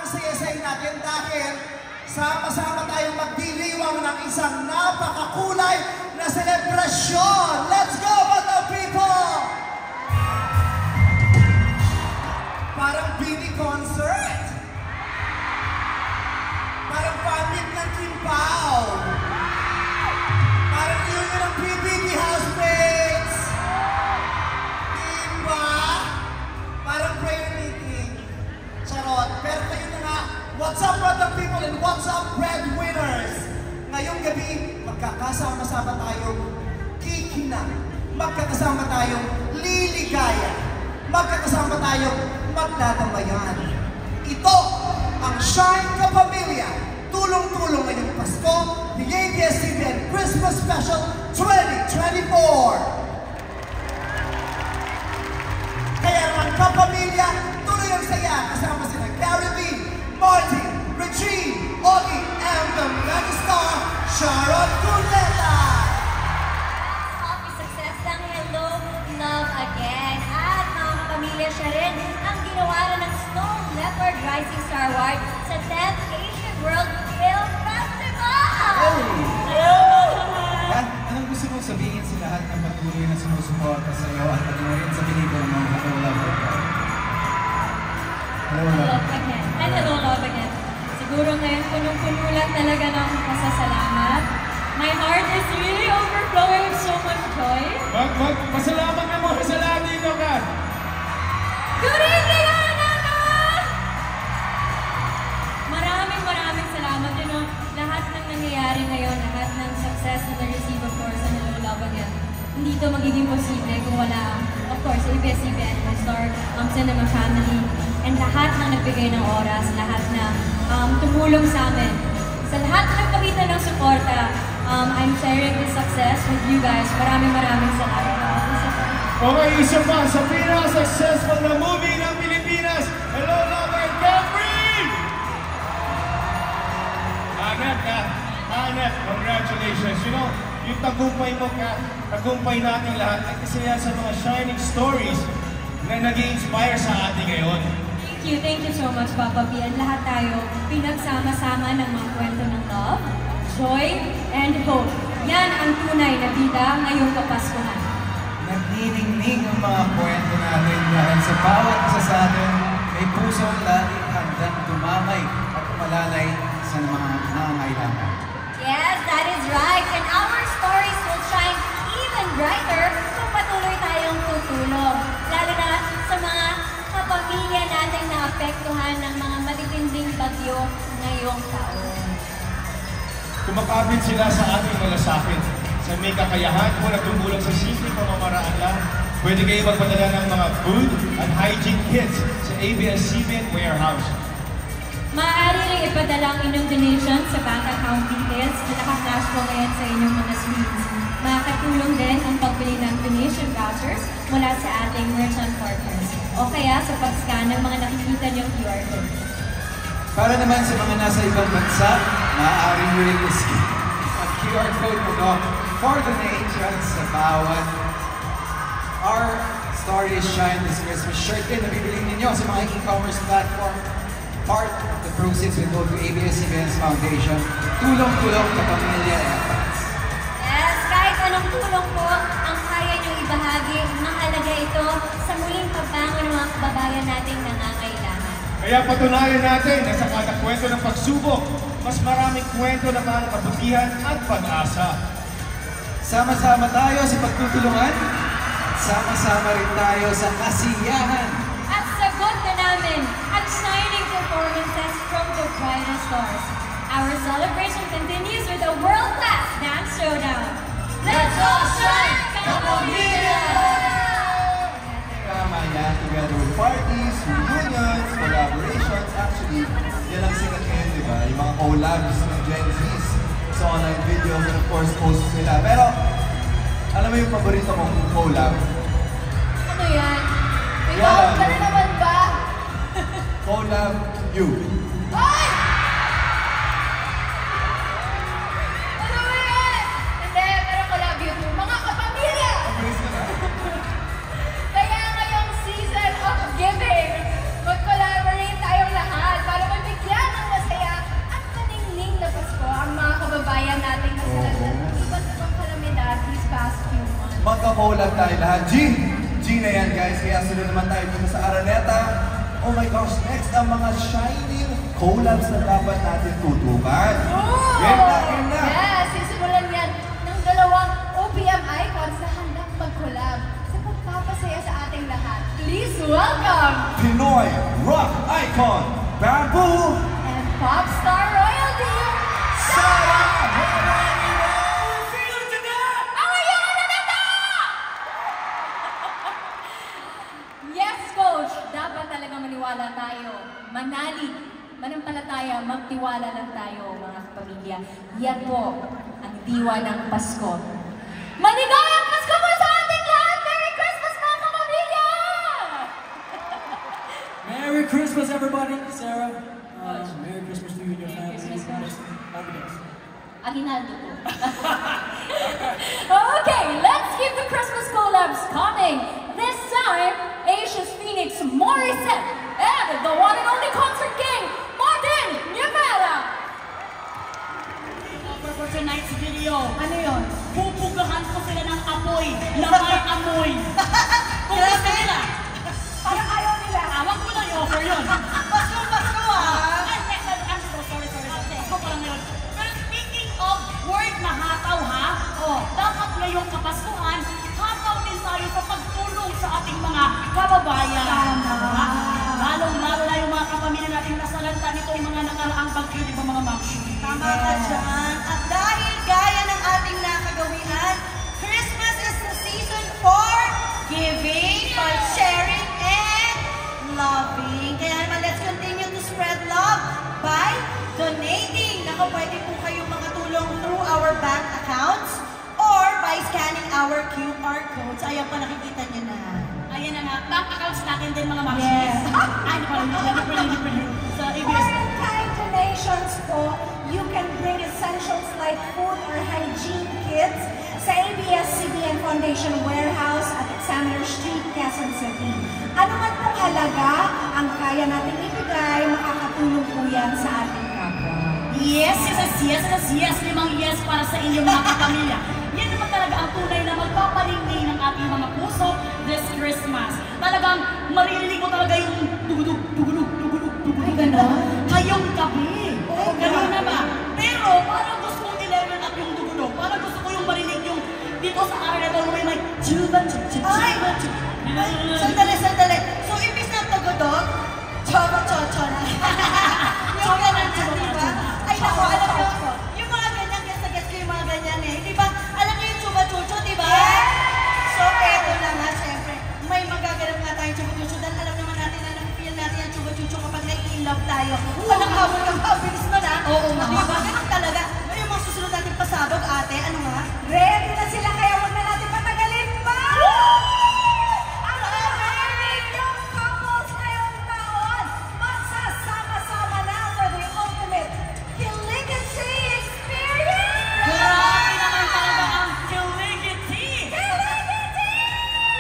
saya-saya natin dahil sama-sama tayong magdiriwang ng isang napakakulay na selebrasyon. Let's go, mga people! Parang mini concert. Parang pamit ng Kimpaw. Parang reunion ng PBB housemates. Diba? Parang prayer meeting. Charot. Pero kayo na nga, what's up, brother people, and what's up, breadwinners? Ngayong gabi, magkakasama-sama tayong kikinang. Magkakasama tayong liligaya. Magkakasama tayong magdadamayan. Ito ang Shine Kapamilya. Tulong-tulong ngayong Pasko, the ABS-CBN Christmas Special 2024. Kaya naman kapamilya, tuloy ang saya kasama sila Gary Lee, Martin, Regine, Ogie, and the megastar Sharon Cuneta. Happy success ng Hello, Love Again. At mga kapamilya, siya rin ang ginawa ng Snow Leopard Rising Star Award sa 10th Asian World Film Festival! At anong gusto mong sabihin sa lahat ng patuloy na sumusuporta sa iyo at patuloy sa pelikula mo Hello, Love Again? Hello, Love Again. And Hello, Love Again. Siguro ngayon punong-puno lang talaga ng pasasalamat. My heart is really overflowing with so much joy. Pasalamat ka mo sa lahat dito ka! Good evening, Anana! Maraming salamat. You know, lahat ng nangyayari ngayon, lahat ng success na na-receive, of course, sa Hello, Love Again, hindi ito magiging posible kung wala, of course, ABS-CBN, Star Cinema Family, and lahat ng nagbigay ng oras, lahat na tumulong sa amin. Sa lahat ng nagpakita ng suporta, I'm sharing this success with you guys. Maraming salamat. Okay, isa pa sa pinaka-successful na movie ng Pilipinas, Hello, Love and Capri! Anet, congratulations. You know, yung tagumpay mo ka, tagumpay natin lahat, ay kasi yan sa mga shining stories na nag-i-inspire sa atin ngayon. Thank you so much, Papa B. And lahat tayo pinagsama-sama ng mga kwento ng love, joy, and hope. Yan ang tunay na bida ngayong Kapaskuhan. Nagniningning ang mga kwento natin dahil sa bawat isa sa atin may pusong laging handang tumamay at umalalay sa mga nangangailangan. Yes, that is right. And our stories will shine even brighter kung patuloy tayong tutulong. Lalo na sa mga kapamilya natin na apektuhan ng mga matitinding bagyo ngayong taon. Kumakabit sila sa ating malasakit. Sa may kakayahan mo na tumulong sa simpleng pamamaraan lang, pwede kayo magpadala ng mga food and hygiene kits sa ABS-CBN Warehouse. Maaari rin ipadala ang inyong donation sa bank account details na naka-flash po ngayon sa inyong mga screens. Makakatulong din ang pagbili ng donation vouchers mula sa ating merchant partners o kaya sa pag-scan ng mga nakikita niyong QR code. Para naman sa mga nasa ibang bansa, maaari nyo rin i-scan ang QR code mo for donations sa bawat Our Story is Shine this Christmas shirt din na bibili ninyo sa mga e-commerce platform. Part of the proceeds will go to ABS-CBN's Foundation. Tulong-tulong sa pamilya efforts. Yes, kahit anong tulong po ang kaya niyong ibahagi, mahalaga ito sa muling pagbangon ng mga kababayan nating nangangailangan. Kaya patunayan natin na sa kada kwento ng pagsubok, mas maraming kwento na parang kabutihan at pag-asa. Sama-sama tayo sa pagtutulungan, sama-sama rin tayo sa kasiyahan. At sagot na namin at shining performances from the brightest stars. Our celebration continues with a world-class dance showdown. Let's all shine, Kapamilya! Tama yan, together with parties, reunions, collaborations. Actually, yan ang sikat ngayon, di ba? Yung mga collabs ng Gen Zs sa online videos and of course posts nila. Pero, alam mo yung paborito mong collab? Ano yan? Ikaw, ka na naman ba? Collab You. Ay! Ano ba yan? Hindi, pero collab yun. Mga kapamilya! Kaya ngayong season of giving, mag-collaborate tayong lahat para magbigay tayo lahat. G na yan guys, kaya sunod naman tayo dito sa Araneta. Oh my gosh, next ang mga shining collabs na dapat natin tutukan. Game na! Yes, sisimulan yan ng dalawang OPM icons na handang mag-collab sa pagpapasaya sa ating lahat. Please welcome Pinoy rock icon, Bamboo! and pop star royalty, Sara! Yes, Coach! Dapat talaga maniwala tayo. Manalig, manampalataya, magtiwala lang tayo, mga kapamilya. Yan po ang diwa ng Pasko. Maligayang Pasko po sa ating lahat! Merry Christmas, mga kapamilya! Merry Christmas, everybody! Sarah, Merry Christmas to you and your family. Christmas, Coach. Happy days. Aguinaldo po. Okay, let's keep the Christmas collabs coming. This time, Asia's Phoenix Morissette and the one and only concert king, Martin Nievera. For tonight's video, Ano yun? pupugahan ko sila ng apoy na may amoy. Kung gusto nila, Parang ayaw nila. awag ko lang i-offer yun. Pasko ah! I'm so sorry. Pasko pa lang yun. Pero speaking of word na hataw ha, dapat ngayong kapaskuhan, hataw din tayo sa pagtulong sa ating mga kababayan. Tama. Lalong-lalo na yung mga kapamilya natin nasalanta nitong mga nakaraang bagyo, di ba mga ma'am? Tama ka dyan. At dahil gaya ng ating nakagawian, Christmas is the season for giving, for sharing, and loving. Kaya naman, let's continue to spread love by donating. Naku, pwede po kayong makatulong through our bank accounts or by scanning our QR codes. Ayan pa, nakikita niyo na. Ayan na nga, bank accounts natin din mga ma'am. Yes. Ay, hindi sa ABS. One-time donations po, you can bring essentials like food or hygiene kits sa ABS-CBN Foundation Warehouse at Examiner Street, Quezon City. Ano man pong halaga ang kaya nating ibigay, makakatulong po yan sa ating kapwa. Yes. Limang yes para sa inyong mga kapamilya. Yan naman talaga ang tunay na magpapalingning ng ating mga puso this Christmas. Talagang maririnig mo talaga yung dugudug. Ay, gano'n? Ngayong gabi. Kanina ba? Pero parang gusto kong i-level up yung dugudug. Parang gusto ko yung marinig yung dito sa area na may like Ay! Sandali. So, imbis na tugudog, chobo-chocho na. Yung ganyan yan, di ba? Ay, naku, alam niyo, yung mga ganyan, gets ko yung mga ganyan eh. Di ba? Alam niyo yung chuba-chucho, di ba? So, eto na nga, syempre. May magaganap nga tayong chuba-chucho dahil alam naman natin na napipil natin yung chuba-chucho kapag nai-in-love tayo. Walang habol kang mabilis na na. Oo nga. Di ba? Ganun talaga. Ano yung mga susunod nating pasabog, ate? Ano nga? Ready na sila, kaya huwag na natin patagalin pa! Ang amazing yung couples ngayong taon! Magsasama-sama na for the ultimate Kiligasi experience! Grabe naman talaga ang Kiligiti!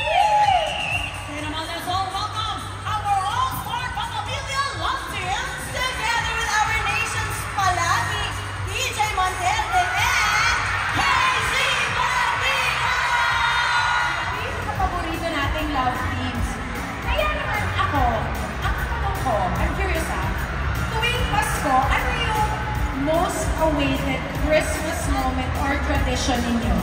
Kaya naman, let's all welcome our all-star Pamilya Love Teams! Together with our nation's palagi, DJ Monterde and KZ Bandera! Paborito nating love teams. Kaya naman ako, ang tanong ko, I'm curious tuwing Pasko, ano yung most awaited Christmas moment or tradition ninyo?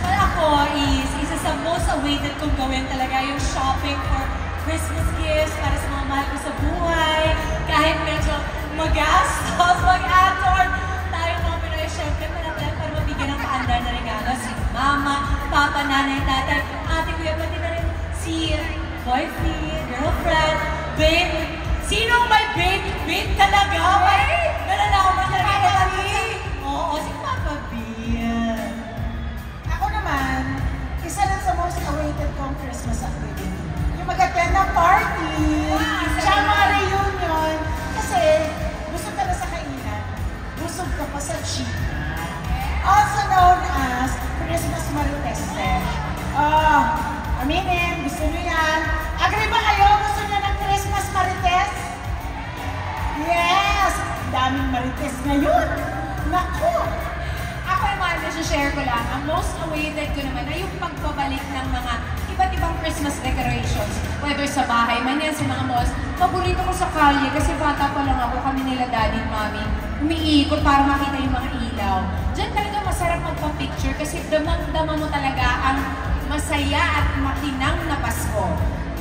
Well, ako is, isa sa most awaited kong gawin talaga yung shopping for Christmas gifts para sa mga mahal ko sa buhay. Kahit medyo magastos, mag-add-on. Tayo mga Pinoy, syempre, para mabigyan ng paandar na regalo. Si mama, papa, nanay, tatay, ate, kuya, pati na rin si boyfriend, girlfriend, babe. Sino may babe? Babe talaga? Babe? Nalalaman talaga kami. Oo, si Papa Bill. Ako naman, isa lang sa most awaited kong Christmas activity. Yung mag-attend ng party, tsaka mga reunion. Kasi, busog ka na sa kainan, busog ka pa sa chika. Also known as Christmas Marites. Aminin, gusto nyo yan. Agree ba kayo? Gusto nyo ng Christmas Marites? Yes! Daming Marites ngayon. Naku! Ako naman, share ko lang, ang most awaited ko naman ay yung pagbabalik ng mga iba't ibang Christmas decorations. Whether sa bahay man yan, sa mga malls. Paborito ko sa kalye kasi bata pa lang ako, kami nila daddy at mommy. Umiikot para makita yung mga ilaw. Diyan talaga masarap magpa-picture kasi damang-dama mo talaga ang masaya at makinang na Pasko.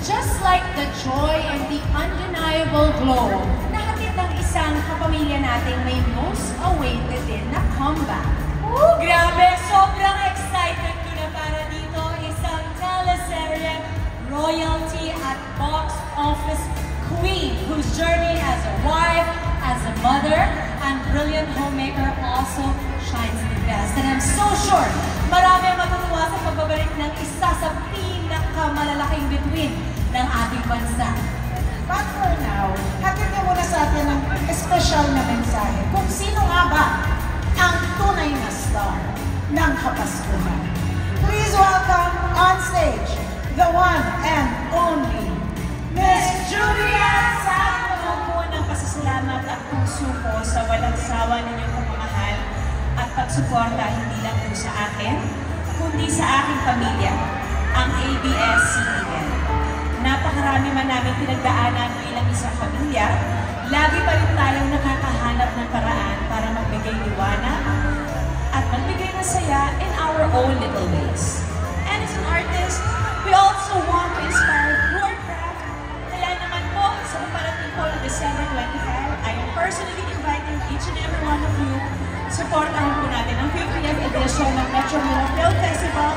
Just like the joy and the undeniable glow na hatid ng isang kapamilya nating may most awaited din na comeback. Grabe! Sobrang excited ko na para dito isang teleserye royalty at box office queen whose journey as a wife, as a mother, and brilliant homemaker also shines the best. And I'm so sure marami ang matutuwa sa pagbabalik ng isa sa pinakamalalaking bituin ng ating bansa. But for now, hatid niyo muna sa atin ng espesyal na mensahe kung sino nga ba ang tunay na star ng Kapaskuhan. Please welcome on stage the one and only Miss Julia Santo. Po ng pasasalamat at puso ko sa walang sawa ninyong pagmamahal at pagsuporta hindi lang po sa akin, kundi sa aking pamilya, ang ABS-CBN. Napakarami man namin pinagdaanan bilang isang pamilya, lagi pa rin tayong nakakahanap ng paraan para magbigay liwanag at magbigay ng saya in our own little ways. And as an artist, we also want to inspire your craft. Kaya naman po, sa parating po ng December 25, I am personally inviting each and every one of you, supportahan po natin ang 50th edition ng Metro Manila Film Festival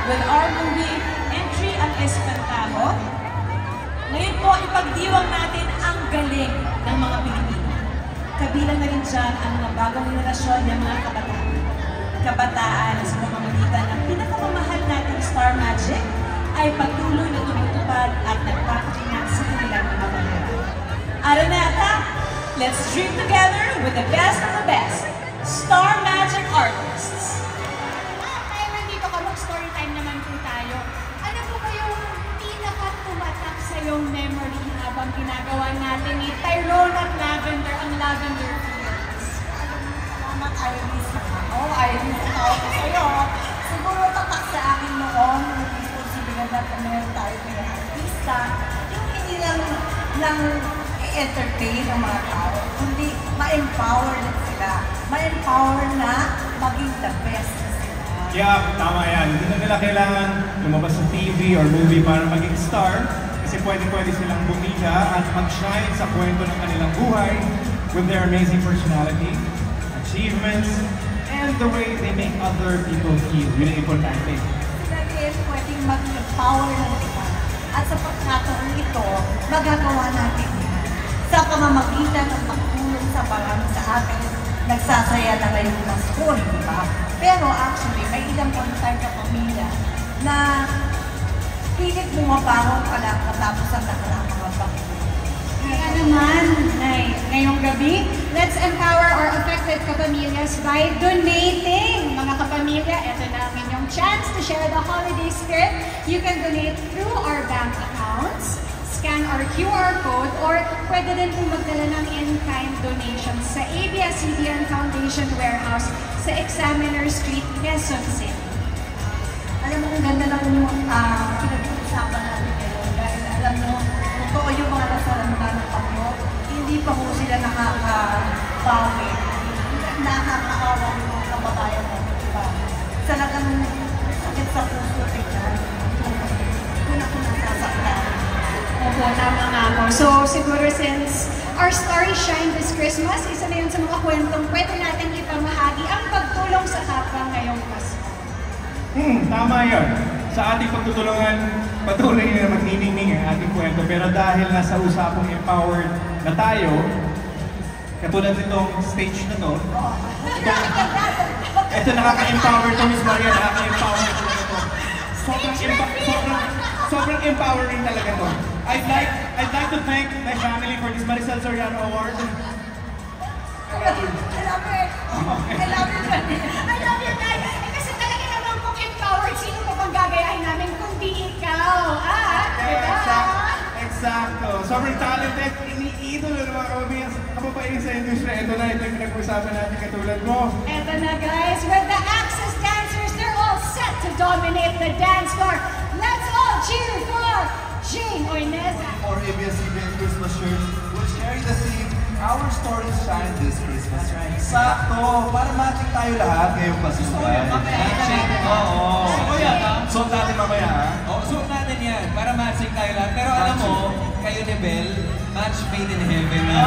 with our movie, Entry ang Espantado. Ngayon po, ipagdiwang natin ang galing ng mga Pilipino. Kabilang na rin dyan ang mga bagong henerasyon ng mga kabataan. Kabataan sa pamamagitan ng pinakamamahal nating Star Magic ay patuloy na tumutupad at nagpapakinag sa kanilang mga pangarap. Araneta, let's dream together with the best of the best Star Magic artists. Ay, nandito ka, mag-story time naman po tayo. Ano po kayong pinaka-tumatak sa iyong memory habang ginagawa natin ni Tyrone at Lavender ang Lavender Fields? Salamat, Iris. Iris, tawag ko sa'yo. Siguro tatak sa akin noon, yung responsibilidad na meron tayo ng artista, yung hindi lang i-entertain ang mga tao, kundi ma-empower na sila. Ma-empower na maging the best na sila. Yeah, tama yan. Hindi na nila kailangan lumabas sa TV or movie para maging star kasi pwede silang bumida at mag-shine sa kwento ng kanilang buhay with their amazing personality, achievements, and the way they make other people feel. Yun ang importante. Sila din pwedeng mag-empower ng iba. At sa pagkakataon ito, magagawa natin yan. Sa pamamagitan ng pagtulong sa barang sa atin, nagsasaya na ngayong Pasko, di ba? Pero actually, may ilang kontak na pamilya na pilit bumabangon pa lang matapos ang nakaraang mga bakit. Kaya naman, ngayong gabi, let's empower our affected kapamilyas by donating. Mga kapamilya, ito na ang inyong chance to share the holiday spirit. You can donate through our bank accounts, scan our QR code, or pwede din po magdala ng in-kind donations sa ABS-CBN Foundation Warehouse sa Examiner Street, Quezon City. Alam mo, ang ganda lang yung pinag-uusapan natin ngayon. Dahil alam mo, totoo yung mga nasaramdaman ng Pangyo, hindi pa po sila nakakabawi. Nakakaawa yung mga kababayan mo, diba? Talagang sakit sa puso tignan. Kung ako nasasaktan. Opo, tama nga po. So, siguro since our story shine this Christmas, isa na yun sa mga kwentong pwede natin ipamahagi ang pagtulong sa kapwa ngayong Pasko. Tama yan. Sa ating pagtutulungan, patuloy na magniningning ang ating kwento. Pero dahil nasa usapong empowered na tayo, katulad nitong stage na to, ito nakaka-empower to, Miss Maria, nakaka-empower to. Sobrang empowering talaga to. I'd like to thank my family for this Maricel Soriano Award. I love it. I love it. I love you guys! Kasi talaga naman kung empowered, sino pa pang gagayahin namin kundi ikaw? Exacto. Sobrang talented, iniidolo ng mga kababayan sa industry. Ito na, ito yung pinag-usapan natin katulad mo. Eto na guys, with the access dominate the dance floor. Let's all cheer for Jane Oinesa. Or ABS-CBN Christmas shirts, which carry the theme, Our Stories Shine This Christmas. That's right. Sakto, para matching tayo lahat ngayong Pasukan. Matching. Oo. Suot natin mamaya, ha? Oh, suot natin yan para matching tayo lahat. Pero alam mo, kayo ni Belle, match made in heaven na.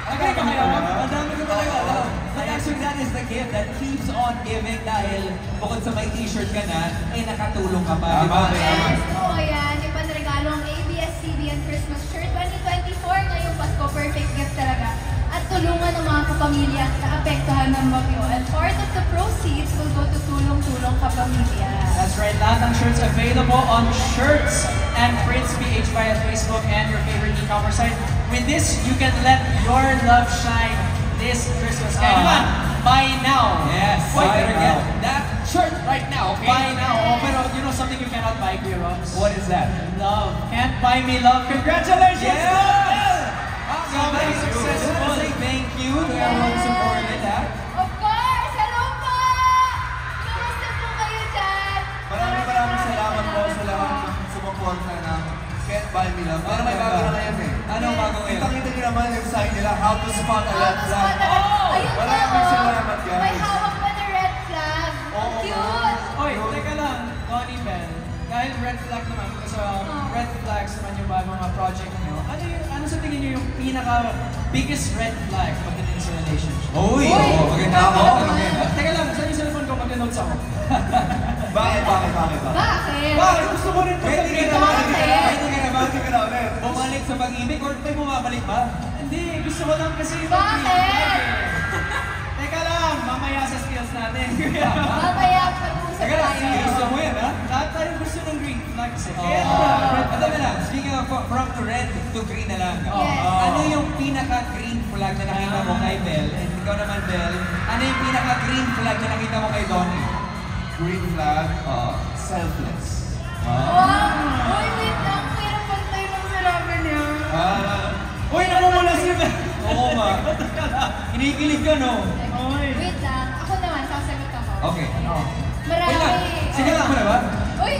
Okay, kayo. Ang dami ko talaga alam. But actually, that is the gift that keeps on giving dahil bukod sa may t-shirt ka na, ay nakatulong ka pa. Di ba? Yes, oo yan. Ipanregalo ang ABS-CBN Christmas shirt 2024 ngayong Pasko. Perfect gift talaga. At tulungan ng mga kapamilya na apektuhan ng bagyo. And part of the proceeds will go to Tulong-Tulong Kapamilya. That's right, lahat ng shirts available on Shirts and Prince PH via Facebook and your favorite e-commerce site. With this, you can let your love shine this Christmas. Kaya naman, buy now. Yes, Wait, better get that shirt right now, okay? buy now. Oh, pero you know something you cannot buy, Kuya Robs? What is that? Love. Can't buy me love. Congratulations! Yeah! So very successful. I want to say thank you to everyone who supported that. Of course! Hello po! Kamusta po kayo dyan? Maraming salamat po sa lahat ng sumuporta ng Can't Buy Me Love. Pero may bago na ngayon eh. Anong bago ngayon? Kita-kita nyo naman yung sign nila, How to Spot a Red Flag. Ayun na, Maraming salamat, guys. May hawak pa na red flag. Ang cute! Oy, teka lang, Donnie Bell. Dahil red flag naman, kasi red flags naman yung bagong mga project nyo. Ano sa tingin nyo yung pinaka-biggest red flag pagdating sa relationship? Uy! Oo, maganda ako. Teka lang, saan yung cellphone ko? Mag-notes ako. Bakit? Bakit? Gusto mo rin Pwede ka Bakit? naman. Pwede ka naman. Bakit ka na ulit? Bumalik sa pag-ibig or may bumabalik ba? Hindi, gusto ko lang kasi yung Bakit? green flag eh. Teka lang, mamaya sa skills natin. Mamaya pag-uusap Teka lang, tayo. gusto mo yan, ha? Lahat tayo gusto ng green flag kasi. Kaya Ito na lang, speaking of from red to green na lang. Yes. Ano yung pinaka-green flag na nakita mo kay Belle? And ikaw naman, Belle, ano yung pinaka-green flag na nakita mo kay Donnie? Green flag, selfless. Wow! Uy, wait lang. Pero pantay ng sinabi niya. Uy, namumula si Belle. Oo nga. Kinikilig ka, no? Wait lang. Ako naman, sasagot ako. Okay. Marami. Wait lang. Sige lang mo na ba? Uy!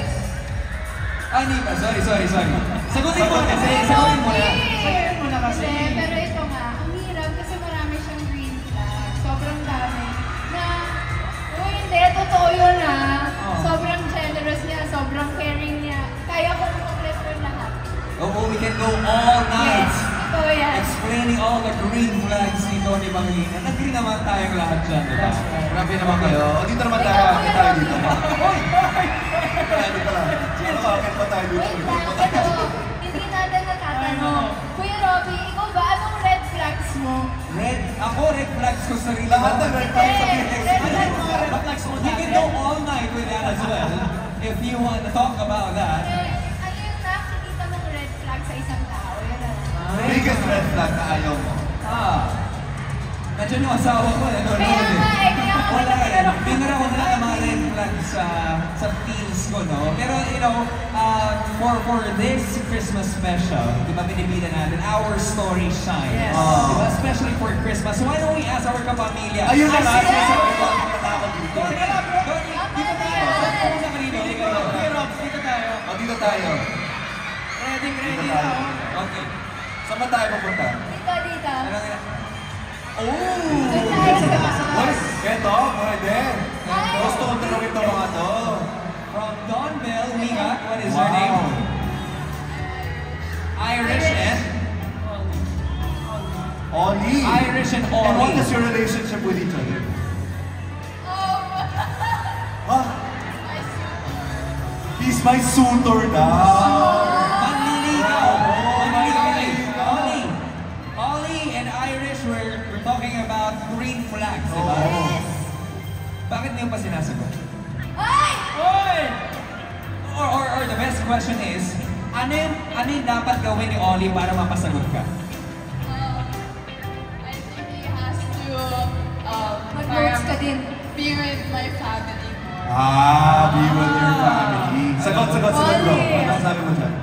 Hindi pa. Sorry. Sagutin mo na. Sagutin mo na. Sagutin mo na kasi. Hindi, pero ito nga. Ang hirap kasi marami siyang green flag. Sobrang dami. Na, uy, hindi. Totoo yun Sobrang generous niya. Sobrang caring niya. Kaya ko mag-prefer lahat. Oh, we can go all night. Yes. Ito yan. Explaining all the green flags ni Donnie Pangilinan. Nag-green naman tayong lahat dyan, di ba? Grabe naman kayo. O, dito naman tayo. Akit tayo dito. Hoy! Dito lang. Ano ba? Akit pa tayo dito. Wait lang. Ito, hindi natin natatanong. Kuya Robby, ikaw ba? Anong red flags mo? Ako red flags ko sa sarili. Lahat ng red flags sa Red flags mo. We can go all night with that as well. If you want to talk about that. Ano yung nakikita mong red flag sa isang tao? Yan na lang. Biggest red flag na ayaw mo. Nandiyan yung asawa ko. Kaya nga kaya ako Wala rin. tinanong. Binara ko na ang mga red flags sa feels ko, no? Pero, for this Christmas special, di ba binibida natin, Our Story Shines. Yes. Di ba? Especially for Christmas. So why don't we ask our kapamilya? Ayun na nga. Yes! Sinasabi ko ang pinatakot dito. Dito tayo. Kung sa kanino, hindi kayo. Kuya Robs, dito tayo. O, dito tayo. Ready Dito na tayo. ako. Okay. Saan ba tayo pupunta? Dito. Oh! Doon tayo sa taas. Eto, pwede. Gusto ko tanongin ito mga to. From Don Bell, we got, what is her name? Irish and? Ollie. Irish and And what Ollie. is your relationship with each other? Oh, He's my suitor daw. Manliligaw. Ollie and Irish, we're talking about green flags, di ba? yes. Bakit niyo pa sinasagot? Ay! Oy! Or the best question is, ano yung dapat gawin ni Ollie para mapasagot ka? I think he has to Mag-notes ka din. be with my family more. Be with your family. Sagot, bro. Ollie. Ano sabi mo dyan?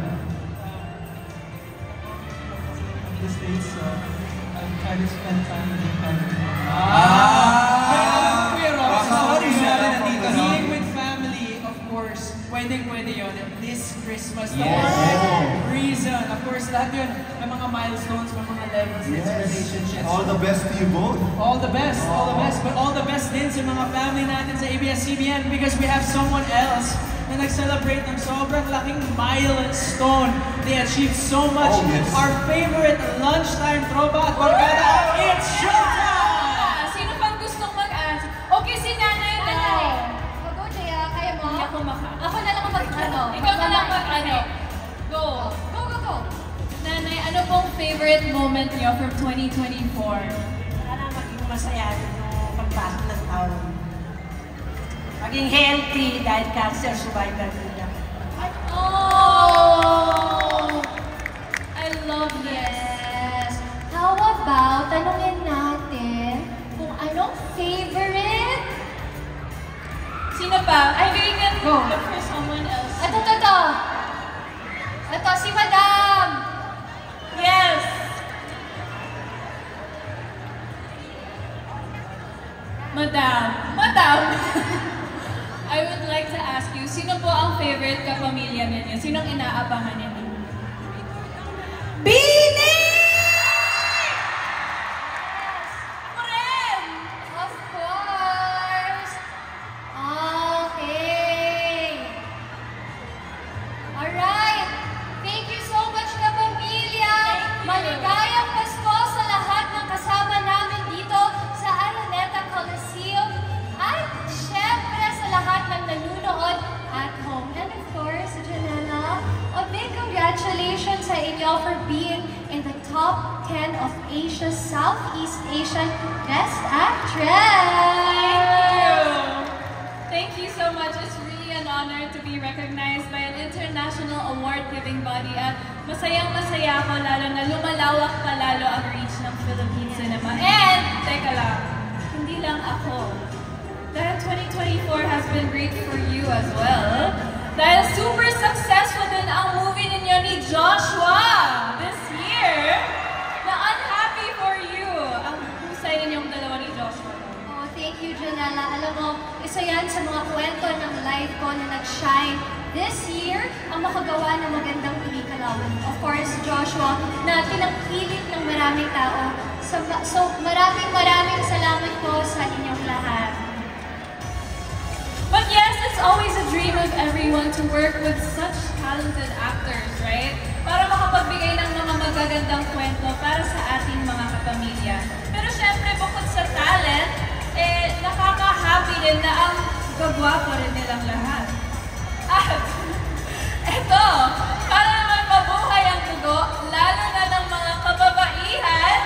These days, I'm trying to spend time with my family. Sorry, sabi nandito, no? Being with family Christmas. The Yes. whole reason. Of course, lahat yun, may mga milestones, may mga levels in its relationships. All the best to you both. All the best, all the best. But all the best din sa mga family natin sa ABS-CBN because we have someone else na nag-celebrate ng sobrang laking milestone. They achieved so much. Oh, yes. Our favorite lunchtime tropa at barkada, it's showtime! Sino pang gustong mag-answer? Okay, si Nanay daw. Go, Jaya. Kaya mo? Hindi ako Ako na lang ang mag-ano. Ikaw na lang mag-ano. Go. Go, go, go. Nanay, ano pong favorite moment niyo from 2024? Sana maging masaya yung pagpasok ng taon. Maging healthy dahil cancer survivor nila. Oh! I love Yes. How about, tanungin natin kung anong favorite? Sino pa? I'm going to Go. look for someone else. Ito. Ito, si Madam. Yes! Madam! I would like to ask you, sino po ang favorite kapamilya ninyo? Sinong inaabangan ninyo? Bini! Ako rin! Of course! Okay! Alright! Thank you so much na pamilya! Maligayang Pasko sa lahat ng kasama namin dito sa Araneta Coliseum at syempre sa lahat ng nanunood at home. And of course, Janela, a big congratulations sa inyo for being in the top 10 of Asia's Southeast Asian Best Actress! Thank you so much. It's really an honor to be recognized by an international award-giving body at masayang-masaya ako lalo na lumalawak pa lalo ang reach ng Philippine cinema. And, teka lang, hindi lang ako. Dahil 2024 has been great for you as well. Dahil super successful din ang movie ninyo ni Joshua this year. Na unhappy for you. Ang husay ninyong dalawa ni Joshua. Oh, thank you, Janela. Alam mo, isa yan sa mga kwento ng life ko na nag-shine this year ang makagawa ng magandang pelikalawan. Of course, Joshua, na pinagpilit ng maraming tao. So, maraming salamat po sa inyong lahat. But yes, it's always a dream of everyone to work with such talented actors, right? Para makapagbigay ng mga magagandang kwento para sa ating mga kapamilya. Pero syempre, bukod sa talent, nakaka-happy din na ang gagwapo rin nilang lahat. At eto, para naman mabuhay ang dugo, lalo na ng mga kababaihan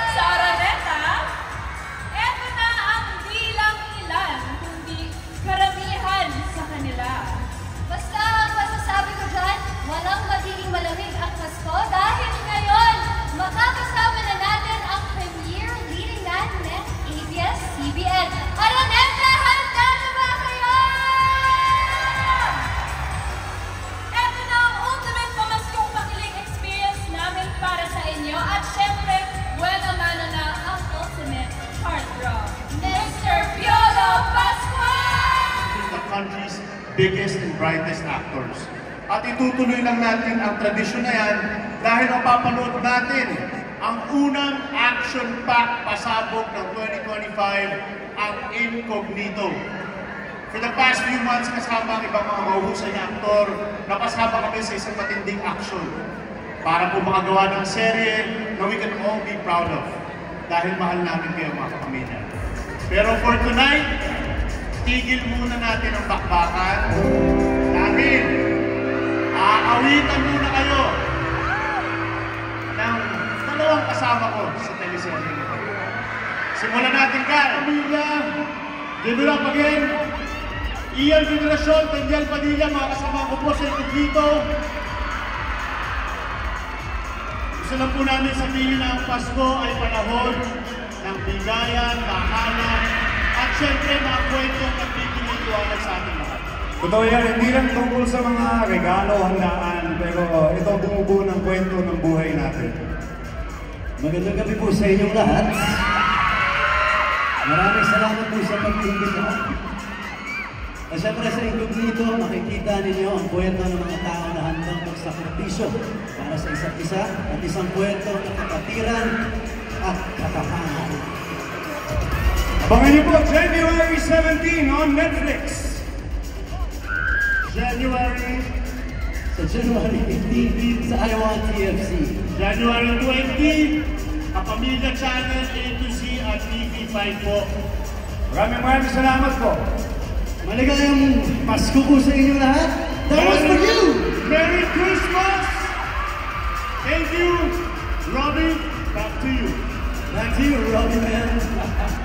sa Araneta, eto na ang di lang ilan, kundi karamihan sa kanila. Basta ang masasabi ko dyan, walang magiging malamig ang Pasko dahil ngayon, makakasama na natin ang premier leading man ng ABS-CBN. Araneta, handa na ba kayo? Eto na ang ultimate pamaskong pakiling experience namin para sa inyo at syempre, buena mano na ang ultimate heartthrob, Mr. Piolo Pascual! The country's biggest and brightest actors. At itutuloy lang natin ang tradisyon na yan dahil mapapanood natin ang unang action-packed pasabog ng 2025, ang Incognito. For the past few months, kasama ang ibang mga mahuhusay na aktor, napasama kami sa isang matinding action para po makagawa ng serye na we can all be proud of dahil mahal namin kayo mga kapamilya. Pero for tonight, tigil muna natin ang bakbakan dahil aawitan muna kayo ng dalawang kasama ko sa teleserye nito. Simulan natin ka, pamilya, General Pagin, Ian Federacion, Tendial Padilla, mga kasama ko po sa Incognito. Gusto lang po namin sabihin na ang Pasko ay panahon ng bigayan, tahanan, at syempre mga kwentong nagbibigay liwanag sa ating lahat. Totoo yan, hindi lang tungkol sa mga regalo, handaan, pero ito bumubuo ng kwento ng buhay natin. Magandang gabi po sa inyong lahat. Maraming salamat po sa pag-imbita. At syempre sa incognito, makikita ninyo ang kwento ng mga tao na handang magsakripisyo para sa isa't isa at isang kwento ng kapatiran at katapangan. Abangan niyo po, January 17 on Netflix. January Sa January 15 sa Iowa TFC. January 20, Kapamilya Channel A to Z at TV5 po. Maraming salamat po. Maligayang Pasko po sa inyong lahat. That was for you! Merry Christmas! Thank you, Robbie. Back to you. Back to you, Robbie, man.